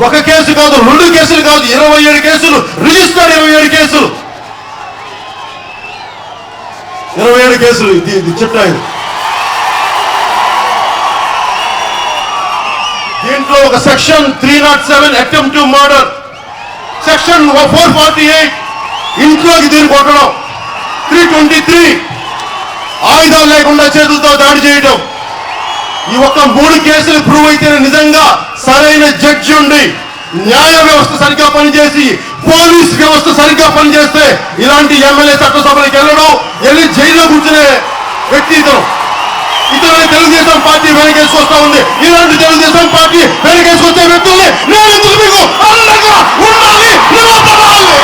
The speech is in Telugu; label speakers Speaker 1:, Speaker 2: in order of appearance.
Speaker 1: ఒక కేసు కాదు, 2 కేసులు కాదు, 27 కేసులు రిజిస్టర్, 27 కేసులు, 27 కేసులు. ఇది చిట్టా. దీంట్లో ఒక section 307 attempt to murder, section 448 ఇంట్లోకి దీన్ని కొట్టడం, 323 ఆయుధాలు లేకుండా చేతులతో దాడి చేయడం. ఈ ఒక్క 3 కేసులు ప్రూవ్ అయితే నిజంగా సరైన జడ్జి ఉండి న్యాయ వ్యవస్థ సరిగ్గా పనిచేసి పోలీస్ వ్యవస్థ సరిగ్గా పనిచేస్తే ఇలాంటి ఎమ్మెల్యే చట్టసభలకు వెళ్ళి జైల్లో కూర్చునే వ్యక్తి ఇతను తెలుగుదేశం పార్టీ వెనకేసుకొస్తా ఉంది. ఇలాంటి తెలుగుదేశం పార్టీ వెనకేసుకొచ్చే వ్యక్తుల్ని నేను మీకు అండగా ఉండాలి, నిలబడాలి.